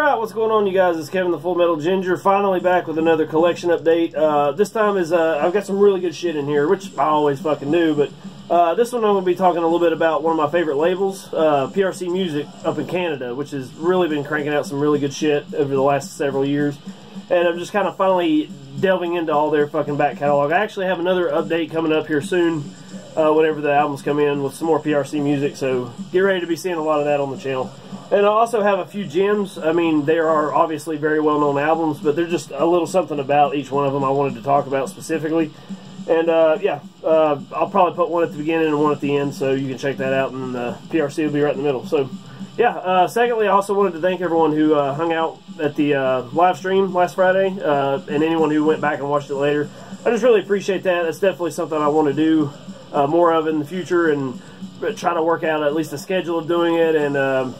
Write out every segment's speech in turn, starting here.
Alright, what's going on, you guys? It's Kevin the Full Metal Ginger, finally back with another collection update. This time is, I've got some really good shit in here, which I always fucking do, but this one I'm going to be talking a little bit about one of my favorite labels, PRC Music up in Canada, which has really been cranking out some really good shit over the last several years. And I'm just kind of finally delving into all their fucking back catalog. I actually have another update coming up here soon, whenever the albums come in, with some more PRC music, so get ready to be seeing a lot of that on the channel. And I also have a few gems. I mean, they are obviously very well-known albums, but they're just a little something about each one of them I wanted to talk about specifically. And yeah, I'll probably put one at the beginning and one at the end, so you can check that out, and PRC will be right in the middle. So yeah, secondly, I also wanted to thank everyone who hung out at the live stream last Friday, and anyone who went back and watched it later. I just really appreciate that. That's definitely something I want to do more of in the future, and try to work out at least a schedule of doing it, and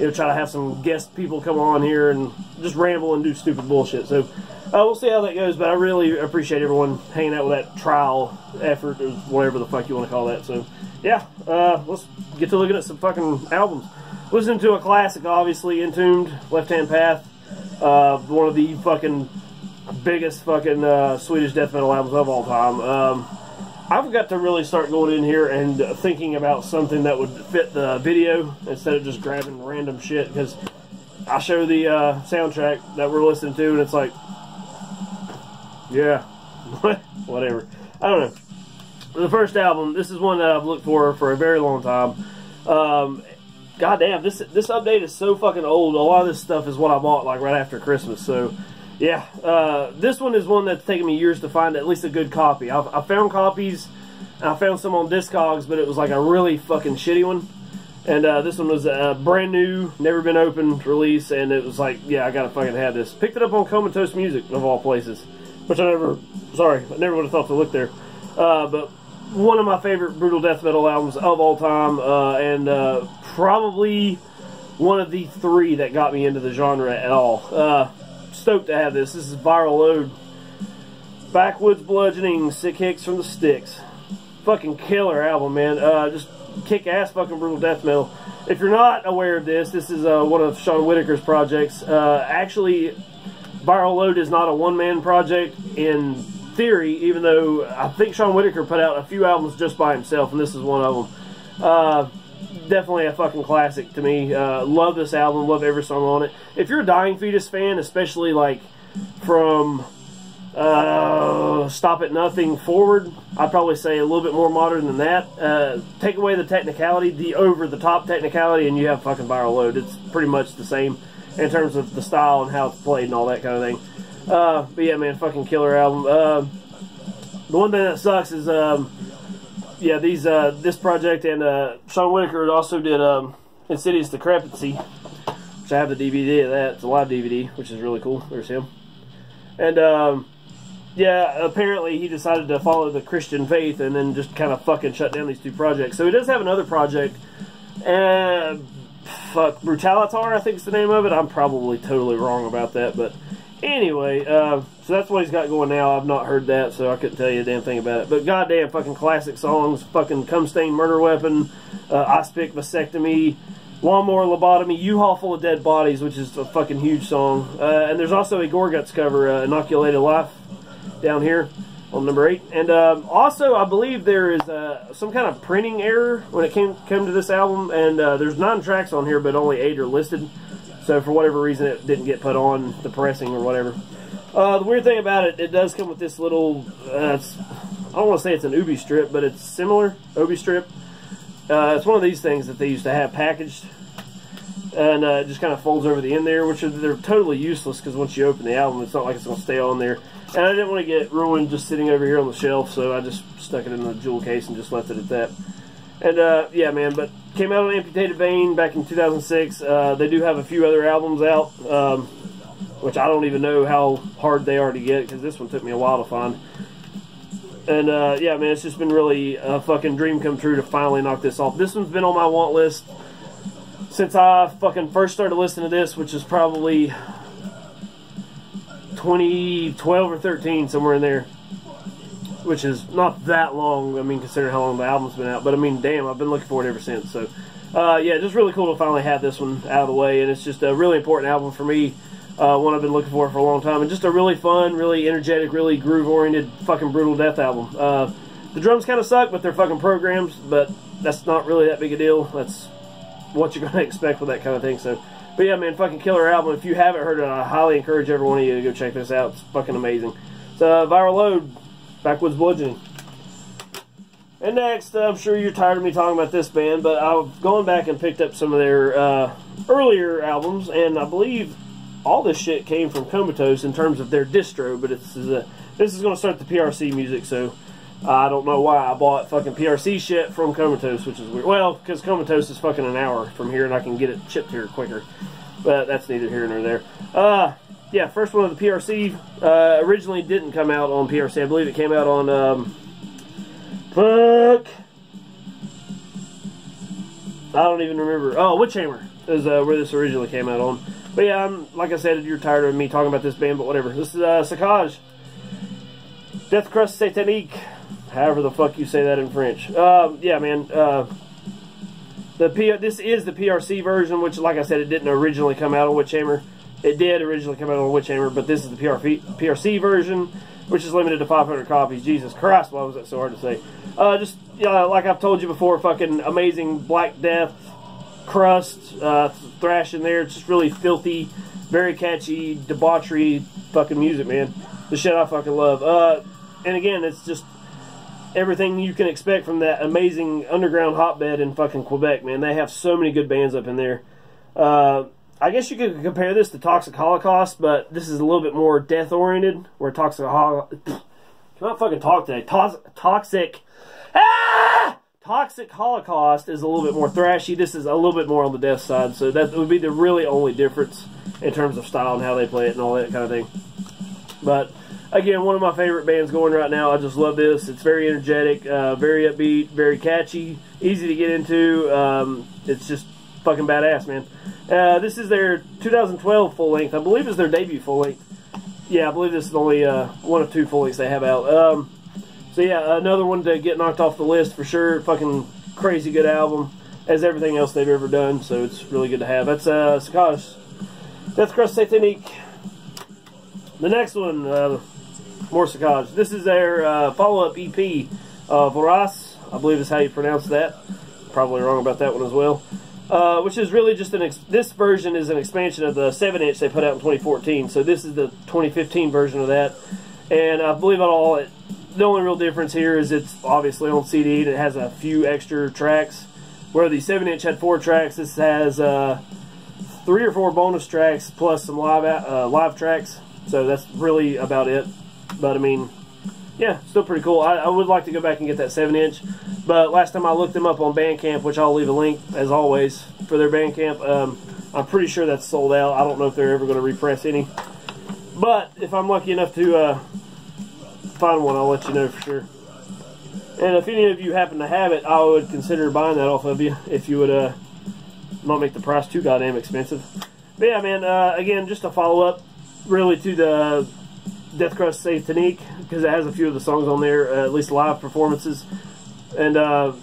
you know, try to have some guest people come on here and just ramble and do stupid bullshit. So we'll see how that goes, but I really appreciate everyone hanging out with that trial effort, or whatever the fuck you want to call that. So yeah, let's get to looking at some fucking albums. Listening to a classic, obviously, Entombed-Left Hand Path, one of the fucking biggest fucking Swedish death metal albums of all time. I've got to really start going in here and thinking about something that would fit the video instead of just grabbing random shit, because I show the soundtrack that we're listening to and it's like, yeah, whatever. I don't know. The first album, this is one that I've looked for a very long time. God damn, this update is so fucking old. A lot of this stuff is what I bought like right after Christmas, so yeah, this one is one that's taken me years to find at least a good copy. I found copies, and I found some on Discogs, but it was like a really fucking shitty one. And this one was a brand new, never been opened release, and it was like, yeah, I gotta fucking have this. Picked it up on Comatose Music, of all places, which I never would have thought to look there. But one of my favorite brutal death metal albums of all time, and probably one of the three that got me into the genre at all. Stoked to have this. This is Viral Load. Backwoods Blugeoning, Sick Hicks from the Sticks. Fucking killer album, man. Just kick-ass fucking brutal death metal. If you're not aware of this, this is one of Sean Whitaker's projects. Actually, Viral Load is not a one-man project in theory, even though I think Sean Whitaker put out a few albums just by himself, and this is one of them. Definitely a fucking classic to me. Love this album, love every song on it. If you're a Dying Fetus fan, especially like from Stop at Nothing forward, I'd probably say a little bit more modern than that. Take away the technicality, the over-the-top technicality, and you have fucking Viral Load. It's pretty much the same in terms of the style and how it's played and all that kind of thing. But yeah, man, fucking killer album. The one thing that sucks is yeah, this project, and Sean Whitaker also did Insidious Decrepancy, which I have the DVD of that. It's a live DVD, which is really cool. There's him. And yeah, apparently he decided to follow the Christian faith and then just kind of fucking shut down these two projects. So he does have another project, fuck, Brutalitar, I think is the name of it. I'm probably totally wrong about that, but anyway, so that's what he's got going now. I've not heard that, so I couldn't tell you a damn thing about it. But goddamn fucking classic songs. Fucking Cum Stain Murder Weapon, Ice Pick Vasectomy, Lawnmower Lobotomy, U-Haul Full of Dead Bodies, which is a fucking huge song. And there's also a Gorguts cover, Inoculated Life, down here on number 8. And also, I believe there is some kind of printing error when it came to this album. And there's 9 tracks on here, but only 8 are listed. So for whatever reason, it didn't get put on the pressing or whatever. The weird thing about it, it does come with this little, I don't want to say it's an Ubi strip, but it's similar, Obi strip. It's one of these things that they used to have packaged. And it just kind of folds over the end there, which they're totally useless, because once you open the album, it's not like it's going to stay on there. And I didn't want to get ruined just sitting over here on the shelf, so I just stuck it in the jewel case and just left it at that. And yeah, man, but came out on Amputated Vein back in 2006. They do have a few other albums out, which I don't even know how hard they are to get, because this one took me a while to find. And yeah, man, it's just been really a fucking dream come true to finally knock this off. This one's been on my want list since I fucking first started listening to this, which is probably 2012 or 13, somewhere in there. Which is not that long, I mean, considering how long the album's been out. But, I mean, damn, I've been looking for it ever since. So, yeah, just really cool to finally have this one out of the way, and it's just a really important album for me, one I've been looking for a long time, and just a really fun, really energetic, really groove-oriented, fucking brutal death album. The drums kind of suck, but they're fucking programs, but that's not really that big a deal. That's what you're going to expect with that kind of thing. So, but yeah, man, fucking killer album. If you haven't heard it, I highly encourage every one of you to go check this out. It's fucking amazing. So, Viral Load, Backwoods Bludgeoning. And next, I'm sure you're tired of me talking about this band, but I've gone back and picked up some of their earlier albums, and I believe all this shit came from Comatose in terms of their distro, but this is going to start the PRC music, so I don't know why I bought fucking PRC shit from Comatose, which is weird. Well, because Comatose is fucking an hour from here, and I can get it shipped here quicker, but that's neither here nor there. Yeah, first one of the PRC originally didn't come out on PRC. I believe it came out on... fuck. I don't even remember. Oh, Witchhammer is where this originally came out on. But yeah, like I said, you're tired of me talking about this band, but whatever. This is Saccage-Death, Crust, Satanique. However the fuck you say that in French. Yeah, man. This is the PRC version, which, like I said, it didn't originally come out on Witchhammer. It did originally come out on Witchhammer, but this is the PRC version, which is limited to 500 copies. Jesus Christ, why was that so hard to say? Just, like I've told you before, fucking amazing Black Death, Crust, thrash in there. It's just really filthy, very catchy, debauchery fucking music, man. The shit I fucking love. And again, it's just everything you can expect from that amazing underground hotbed in fucking Quebec, man. They have so many good bands up in there. I guess you could compare this to Toxic Holocaust, but this is a little bit more death-oriented, where Toxic cannot fucking talk today. Toxic Holocaust is a little bit more thrashy. This is a little bit more on the death side, so that would be the really only difference in terms of style and how they play it and all that kind of thing. But again, one of my favorite bands going right now. I just love this. It's very energetic, very upbeat, very catchy, easy to get into. It's just fucking badass, man. This is their 2012 full length. I believe is their debut full length. Yeah, I believe this is only one of two full lengths they have out. So yeah, another one to get knocked off the list for sure. Fucking crazy good album, as everything else they've ever done. So it's really good to have. That's Saccage-Death, Crust, Satanique. The next one, more Saccage. This is their follow-up EP, Vorace, I believe is how you pronounce that. Probably wrong about that one as well. Which is really just this version is an expansion of the 7-inch they put out in 2014. So this is the 2015 version of that. And I believe the only real difference here is it's obviously on CD and it has a few extra tracks. Where the 7-inch had 4 tracks, this has 3 or 4 bonus tracks plus some live tracks. So that's really about it. But I mean, yeah, still pretty cool. I would like to go back and get that 7-inch. But last time I looked them up on Bandcamp, which I'll leave a link, as always, for their Bandcamp, I'm pretty sure that's sold out. I don't know if they're ever going to repress any. But if I'm lucky enough to find one, I'll let you know for sure. And if any of you happen to have it, I would consider buying that off of you, if you would not make the price too goddamn expensive. But yeah, man, again, just a follow-up, really, to the Death, Crust, Satanique, because it has a few of the songs on there, at least live performances. And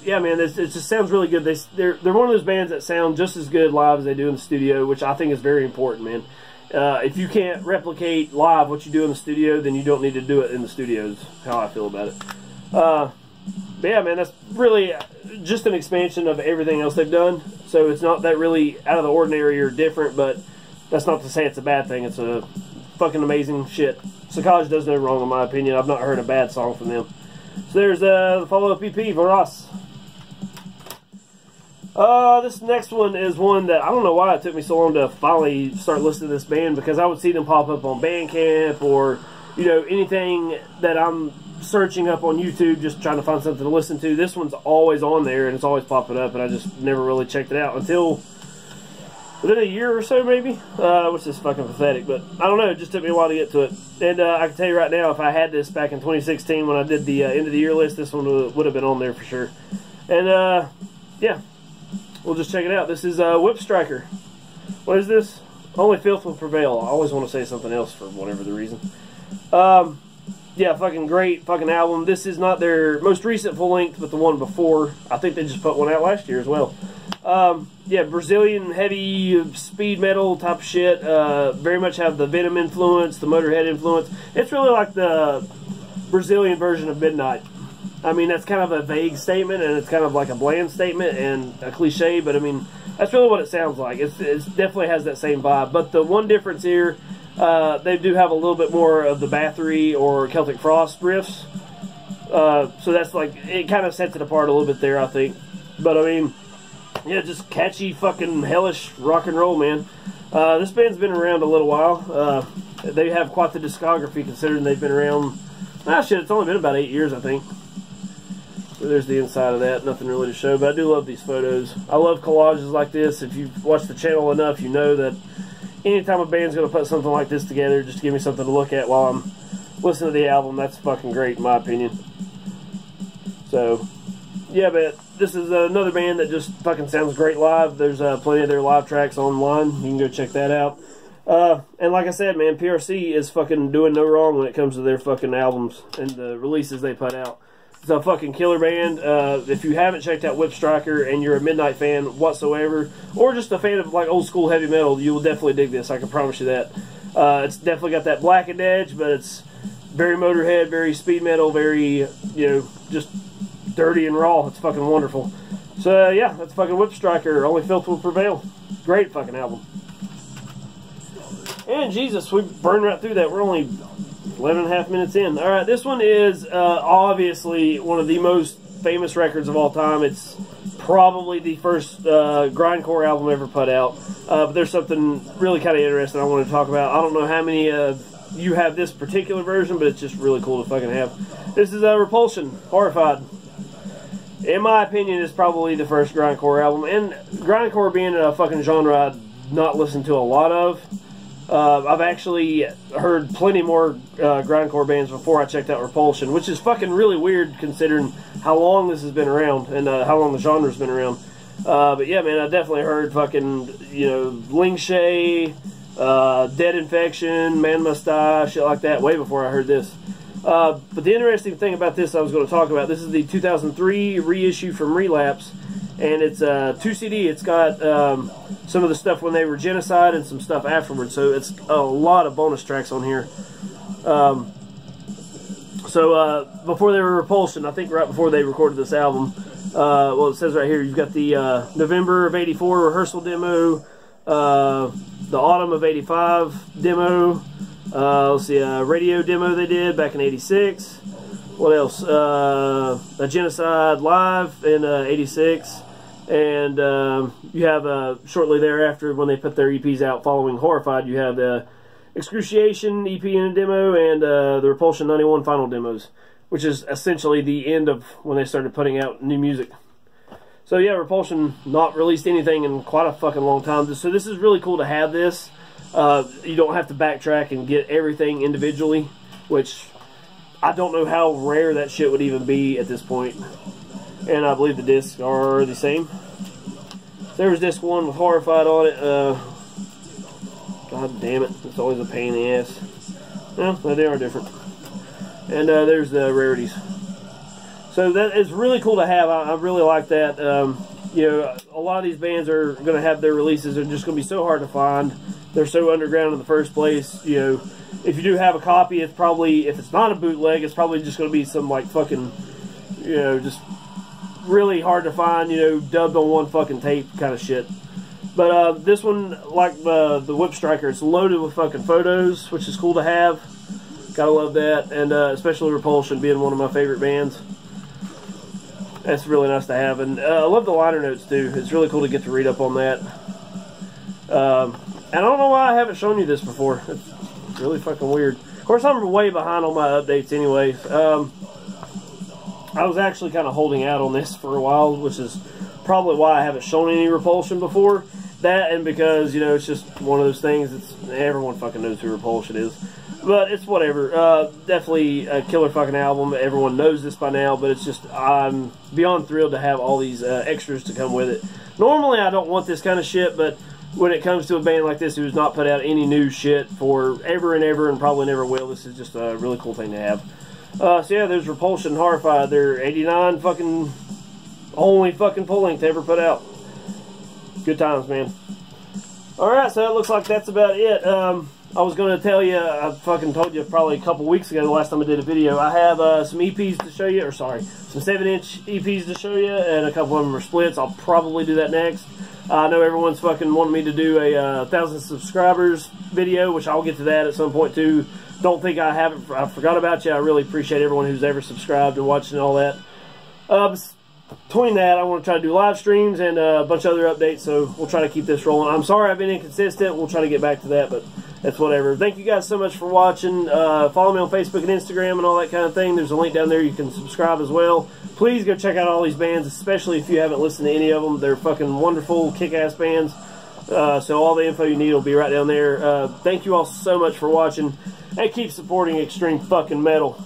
yeah, man, it just sounds really good. They're one of those bands that sound just as good live as they do in the studio, which I think is very important, man. If you can't replicate live what you do in the studio, then you don't need to do it in the studio, is how I feel about it. But yeah, man, that's really just an expansion of everything else they've done. So it's not that really out of the ordinary or different, but that's not to say it's a bad thing. It's a fucking amazing shit. Saccage does no wrong, in my opinion. I've not heard a bad song from them. So there's the follow-up EP, Vorace. This next one is one that, I don't know why it took me so long to finally start listening to this band, because I would see them pop up on Bandcamp or, you know, anything that I'm searching up on YouTube just trying to find something to listen to. This one's always on there and it's always popping up, and I just never really checked it out until within a year or so, maybe, which is fucking pathetic, but I don't know, it just took me a while to get to it. And I can tell you right now, if I had this back in 2016 when I did the end of the year list, this one would have been on there for sure. And yeah, we'll just check it out. This is Whipstriker. What is this? Only Filth will Prevail. I always want to say something else for whatever the reason. Yeah, fucking great fucking album. This is not their most recent full length, but the one before. I think they just put one out last year as well. Yeah, Brazilian heavy speed metal type of shit. Very much have the Venom influence, the Motorhead influence. It's really like the Brazilian version of Midnight. I mean, that's kind of a vague statement, and it's kind of like a bland statement and a cliche, but I mean, that's really what it sounds like. It definitely has that same vibe. But the one difference here, they do have a little bit more of the Bathory or Celtic Frost riffs. So that's like, it kind of sets it apart a little bit there, I think. But I mean, yeah, just catchy fucking hellish rock and roll, man. This band's been around a little while. They have quite the discography considering they've been around. Ah, shit, it's only been about 8 years, I think. So there's the inside of that. Nothing really to show, but I do love these photos. I love collages like this. If you've watched the channel enough, you know that anytime a band's going to put something like this together, just give me something to look at while I'm listening to the album. That's fucking great, in my opinion. So, yeah, but this is another band that just fucking sounds great live. There's plenty of their live tracks online. You can go check that out. And like I said, man, PRC is fucking doing no wrong when it comes to their fucking albums and the releases they put out. It's a fucking killer band. If you haven't checked out Whipstriker and you're a Midnight fan whatsoever, or just a fan of like old school heavy metal, you will definitely dig this. I can promise you that. It's definitely got that blackened edge, but it's very Motorhead, very speed metal, very, you know, just dirty and raw. It's fucking wonderful. So yeah, that's fucking Whipstriker. Only Filth will prevail. Great fucking album. And Jesus, we burned right through that. We're only 11 and a half minutes in. Alright, this one is obviously one of the most famous records of all time. It's probably the first Grindcore album ever put out. But there's something really kind of interesting I want to talk about. I don't know how many of you have this particular version, but it's just really cool to fucking have. This is Repulsion-Horrified. In my opinion, it's probably the first Grindcore album. And Grindcore being a fucking genre I've not listened to a lot of. I've actually heard plenty more Grindcore bands before I checked out Repulsion, which is fucking really weird considering how long this has been around and how long the genre's been around. But yeah, man, I definitely heard fucking, you know, Lingshay, Dead Infection, Man Must Die, shit like that way before I heard this. But the interesting thing about this I was going to talk about, this is the 2003 reissue from Relapse. And it's 2 CD. It's got some of the stuff when they were Genocide and some stuff afterwards. So it's a lot of bonus tracks on here. Before they were Repulsion, I think right before they recorded this album, well, it says right here, you've got the November of '84 rehearsal demo, the autumn of '85 demo, let's see, radio demo they did back in '86. What else? A Genocide live in '86. And you have shortly thereafter, when they put their EPs out following Horrified, you have the Excruciation EP in a demo and the Repulsion 91 final demos, which is essentially the end of when they started putting out new music. So yeah, Repulsion not released anything in quite a fucking long time. So this is really cool to have this. You don't have to backtrack and get everything individually, which I don't know how rare that shit would even be at this point. And I believe the discs are the same. There was disc 1 with Horrified on it. God damn it. It's always a pain in the ass. Well, they are different. And there's the rarities. So that is really cool to have. I really like that. You know, a lot of these bands are going to have their releases. They're just going to be so hard to find. They're so underground in the first place. You know, if you do have a copy, it's probably, if it's not a bootleg, it's probably just going to be some like fucking, you know, just really hard to find, you know, dubbed on one fucking tape kind of shit. But this one, like the Whipstriker, it's loaded with fucking photos, which is cool to have. Gotta love that. And especially Repulsion being one of my favorite bands. That's really nice to have. And I love the liner notes too. It's really cool to get to read up on that. And I don't know why I haven't shown you this before. It's really fucking weird. Of course, I'm way behind on my updates anyway. I was actually kind of holding out on this for a while, which is probably why I haven't shown any Repulsion before. That and because, you know, it's just one of those things. It's everyone fucking knows who Repulsion is. But it's whatever. Definitely a killer fucking album. Everyone knows this by now, but it's just, I'm beyond thrilled to have all these extras to come with it. Normally I don't want this kind of shit, but when it comes to a band like this who's not put out any new shit for ever and ever and probably never will, this is just a really cool thing to have. So yeah, there's Repulsion-Horrified. They're 89 fucking, only fucking full length ever put out. Good times, man. Alright, so it looks like that's about it. I was going to tell you, I fucking told you probably a couple weeks ago, the last time I did a video, I have some EPs to show you, or sorry, some 7-inch EPs to show you, and a couple of them are splits. I'll probably do that next. I know everyone's fucking wanting me to do a 1,000 subscribers video, which I'll get to that at some point too. Don't think I haven't, I forgot about you. I really appreciate everyone who's ever subscribed and watched and all that. Between that, I want to try to do live streams and a bunch of other updates, so we'll try to keep this rolling. I'm sorry I've been inconsistent. We'll try to get back to that, but that's whatever. Thank you guys so much for watching. Follow me on Facebook and Instagram and all that kind of thing. There's a link down there. You can subscribe as well. Please go check out all these bands, especially if you haven't listened to any of them. They're fucking wonderful, kick-ass bands. So all the info you need will be right down there. Thank you all so much for watching, and keep supporting extreme fucking metal.